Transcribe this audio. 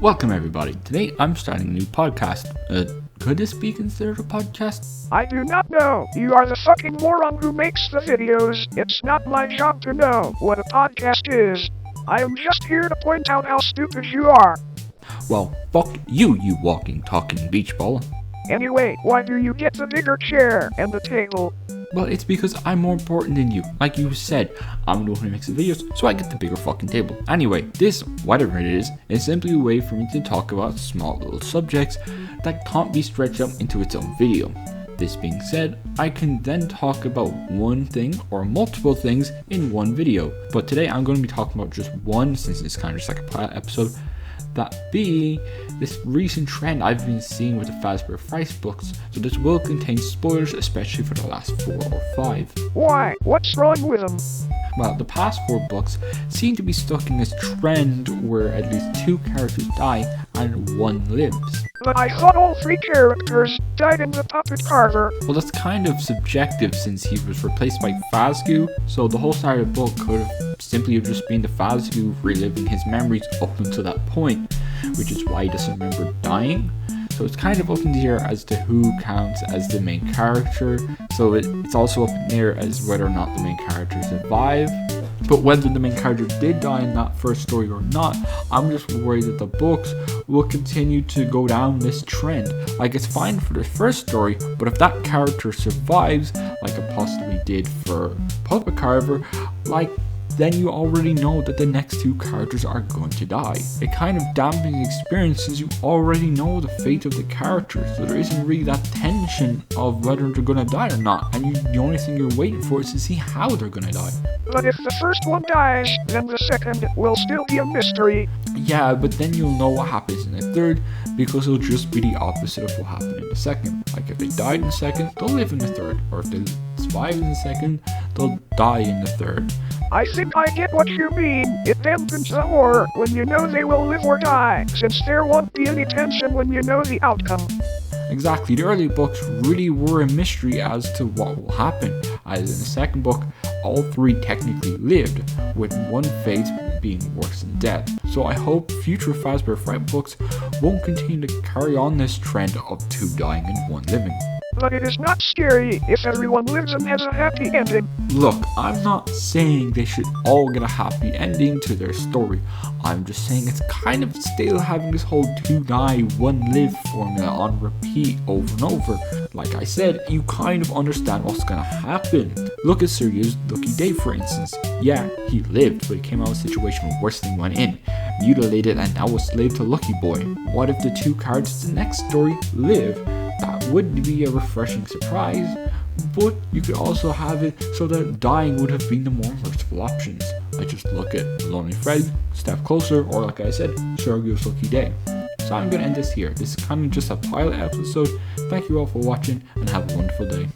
Welcome everybody. Today I'm starting a new podcast. Could this be considered a podcast? I do not know. You are the fucking moron who makes the videos. It's not my job to know what a podcast is. I am just here to point out how stupid you are. Well, fuck you, you walking, talking beach ball. Anyway, why do you get the bigger chair and the table? Well, it's because I'm more important than you. Like you said, I'm the one who makes the videos, so I get the bigger fucking table. Anyway, this, whatever it is simply a way for me to talk about small little subjects that can't be stretched out into its own video. This being said, I can then talk about one thing or multiple things in one video. But today I'm going to be talking about just one, since it's kind of just like a pilot episode. That being this recent trend I've been seeing with the Fazbear Fright books, so this will contain spoilers, especially for the last 4 or 5. Why? What's wrong with them? Well, the past 4 books seem to be stuck in this trend where at least 2 characters die and 1 lives. But I thought all 3 characters died in the puppet carver. Well, that's kind of subjective since he was replaced by Fazgoo, so the whole side of the book could have simply just been the Fazgoo reliving his memories up until that point, which is why he doesn't remember dying. So it's kind of up in the air as to who counts as the main character, so it's also up in the air as whether or not the main character survived. But whether the main character did die in that first story or not, I'm just worried that the books will continue to go down this trend. Like, it's fine for the first story, but if that character survives, like it possibly did for Puppet Carver, then you already know that the next 2 characters are going to die. It kind of dampens the experience since you already know the fate of the characters, so there isn't really that tension of whether they're going to die or not, and the only thing you're waiting for is to see how they're going to die. But if the first one dies, then the second will still be a mystery. Yeah, but then you'll know what happens in the third, because it'll just be the opposite of what happened in the second. Like, if they died in the second, they'll live in the third, or if they survive in the second, they'll die in the third. I think I get what you mean. It dampens the horror when you know they will live or die, since there won't be any tension when you know the outcome. Exactly, the early books really were a mystery as to what will happen, as in the second book, all 3 technically lived, with one fate being worse than death. So I hope future Fazbear Fright books won't continue to carry on this trend of 2 dying and 1 living. But it is not scary if everyone lives and has a happy ending. Look, I'm not saying they should all get a happy ending to their story. I'm just saying it's kind of still having this whole 2 die, 1 live formula on repeat over and over. Like I said, you kind of understand what's gonna happen. Look at Surya's Lucky Day, for instance. Yeah, he lived, but he came out of a situation where worse than went in. Mutilated and now a slave to Lucky Boy. What if the 2 characters in the next story live? That would be a refreshing surprise, but you could also have it so that dying would have been the more merciful options. Like, just look at Lonely Fred, Step Closer, or like I said, Sergio's Lucky Day. So I'm going to end this here. This is kind of just a pilot episode. Thank you all for watching and have a wonderful day.